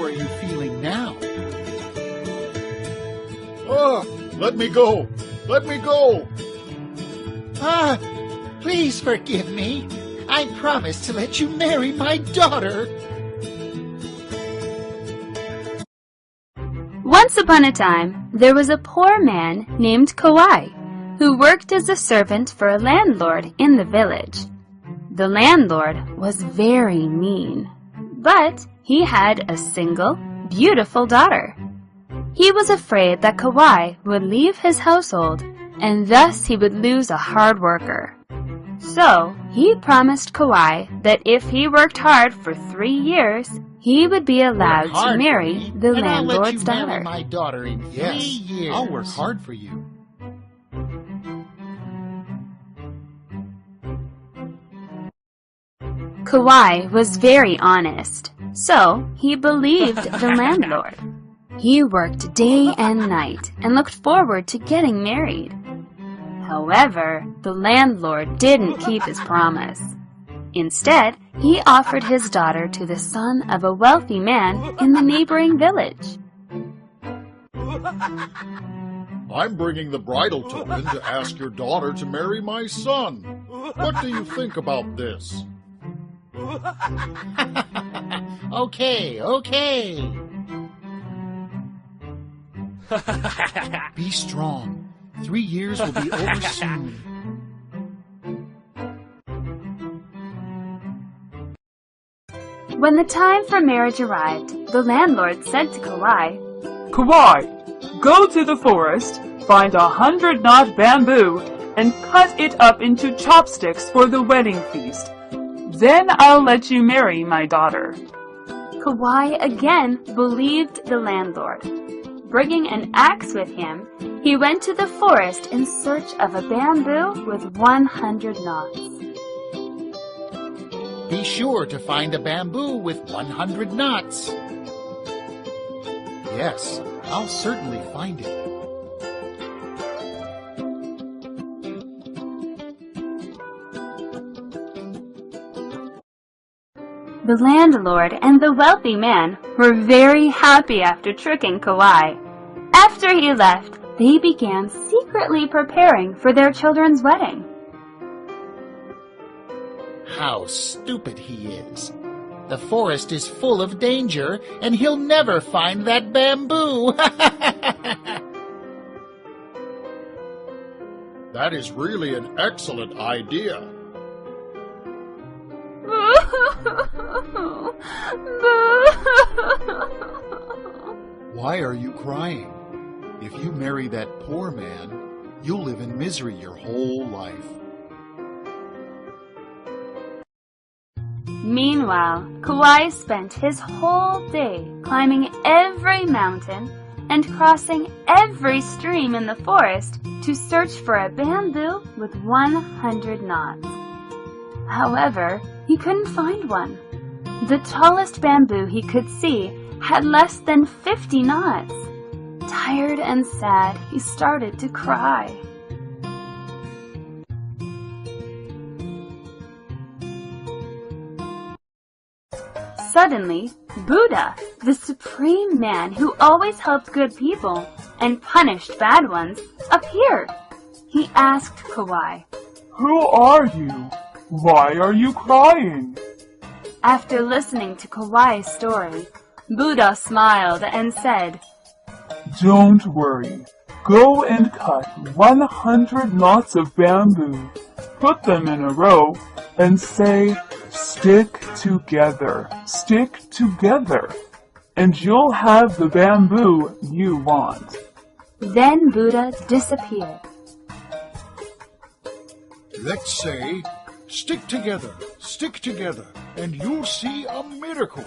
How are you feeling now? Let me go! Let me go! Please forgive me. I promised to let you marry my daughter. Once upon a time, there was a poor man named Kauai, who worked as a servant for a landlord in the village. The landlord was very mean, but he had a single, beautiful daughter. He was afraid that Kauai would leave his household, and thus he would lose a hard worker. So he promised Kauai that if he worked hard for 3 years, he would be allowed to marry the landlord's daughter. Marry my daughter in 3 years. I'll work hard for you. Kauai was very honest, so he believed the landlord. He worked day and night and looked forward to getting married. However, the landlord didn't keep his promise. Instead, he offered his daughter to the son of a wealthy man in the neighboring village. I'm bringing the bridal token to ask your daughter to marry my son. What do you think about this? Okay. Be strong. 3 years will be over soon. When the time for marriage arrived, the landlord said to Kauai, Kauai, go to the forest, find 100-knot bamboo, and cut it up into chopsticks for the wedding feast. Then I'll let you marry my daughter. Kauai again believed the landlord. Bringing an axe with him, he went to the forest in search of a bamboo with 100 knots. Be sure to find a bamboo with 100 knots. Yes, I'll certainly find it. The landlord and the wealthy man were very happy after tricking Kauai. After he left, they began secretly preparing for their children's wedding. How stupid he is. The forest is full of danger, and he'll never find that bamboo. That is really an excellent idea. Why are you crying? If you marry that poor man, you'll live in misery your whole life. Meanwhile, Kauai spent his whole day climbing every mountain and crossing every stream in the forest to search for a bamboo with 100 knots. However, he couldn't find one. The tallest bamboo he could see had less than 50 knots. Tired and sad, he started to cry. Suddenly, Buddha, the supreme man who always helped good people and punished bad ones, appeared. He asked Kauai, Who are you? Why are you crying? After listening to Kauai's story, Buddha smiled and said, Don't worry. Go and cut 100 knots of bamboo, put them in a row, and say, Stick together, and you'll have the bamboo you want. Then Buddha disappeared. Let's say, stick together, and you'll see a miracle.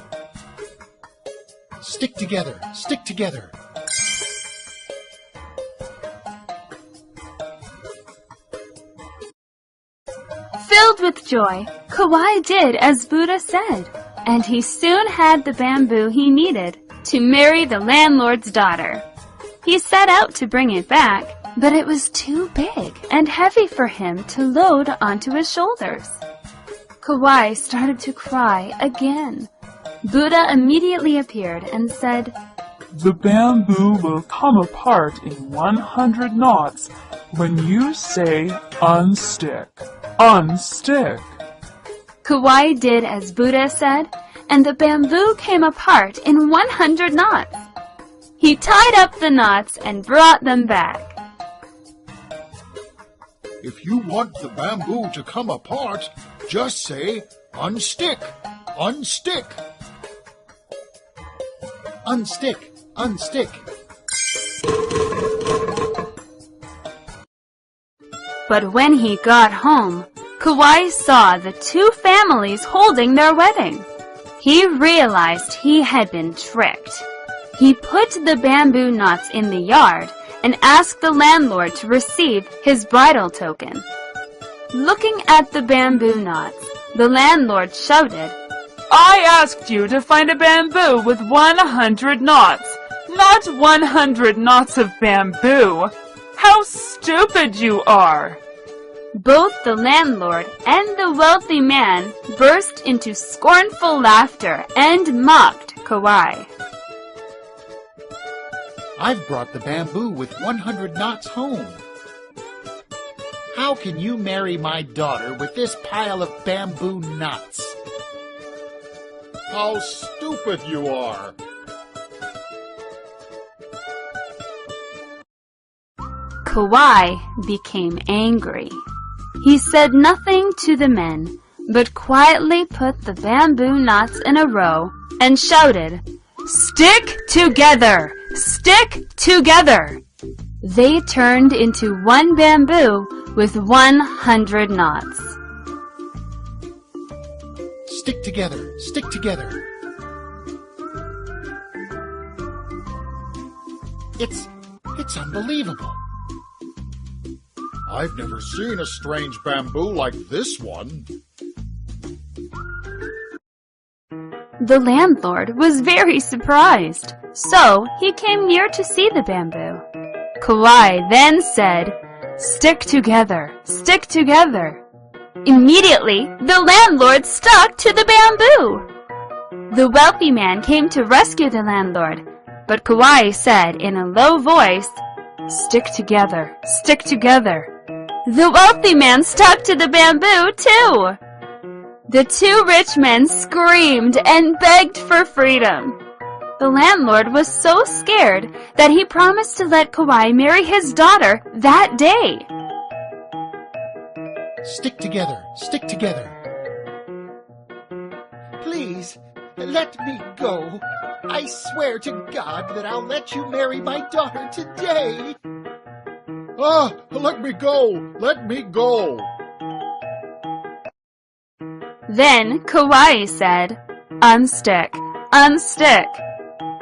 Stick together. Filled with joy, Kauai did as Buddha said, and he soon had the bamboo he needed to marry the landlord's daughter. He set out to bring it back, but it was too big and heavy for him to load onto his shoulders. Kauai started to cry again. Buddha immediately appeared and said, "The bamboo will come apart in 100 knots when you say unstick, unstick." Kauai did as Buddha said, and the bamboo came apart in 100 knots. He tied up the knots and brought them back. If you want the bamboo to come apart, just say, unstick, unstick. Unstick, unstick. But when he got home, Kauai saw the two families holding their wedding. He realized he had been tricked. He put the bamboo knots in the yard and asked the landlord to receive his bridal token. Looking at the bamboo knots, the landlord shouted, "I asked you to find a bamboo with 100 knots, not 100 knots of bamboo. How stupid you are!" Both the landlord and the wealthy man burst into scornful laughter and mocked Kauai. I've brought the bamboo with 100 knots home. How can you marry my daughter with this pile of bamboo knots? How stupid you are! Kauai became angry. He said nothing to the men, but quietly put the bamboo knots in a row and shouted, "Stick together! Stick together!" They turned into one bamboo with 100 knots. Stick together, stick together. It's unbelievable. I've never seen a strange bamboo like this one. The landlord was very surprised, so he came near to see the bamboo. Kauai then said, "Stick together, stick together." Immediately, the landlord stuck to the bamboo. The wealthy man came to rescue the landlord, but Kauai said in a low voice, "Stick together, stick together." The wealthy man stuck to the bamboo, too. The two rich men screamed and begged for freedom. The landlord was so scared that he promised to let Kauai marry his daughter that day. Stick together, stick together. Please, let me go. I swear to God that I'll let you marry my daughter today. Ah, let me go! Let me go! Then Kauai said, "Unstick, unstick."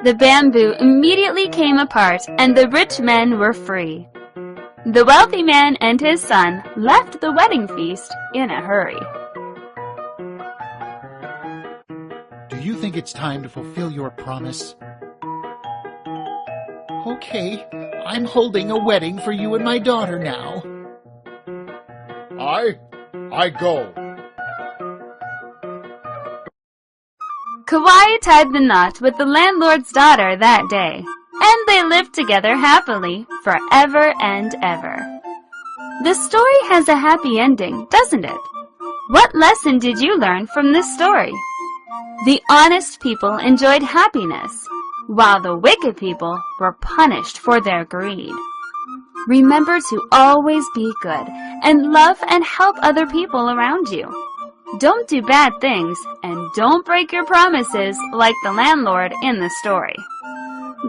The bamboo immediately came apart and the rich men were free. The wealthy man and his son left the wedding feast in a hurry. Do you think it's time to fulfill your promise? Okay, I'm holding a wedding for you and my daughter now. I go. Kauai tied the knot with the landlord's daughter that day, and they lived together happily forever and ever. The story has a happy ending, doesn't it? What lesson did you learn from this story? The honest people enjoyed happiness, while the wicked people were punished for their greed. Remember to always be good and love and help other people around you. Don't do bad things and don't break your promises like the landlord in the story.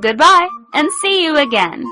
Goodbye and see you again.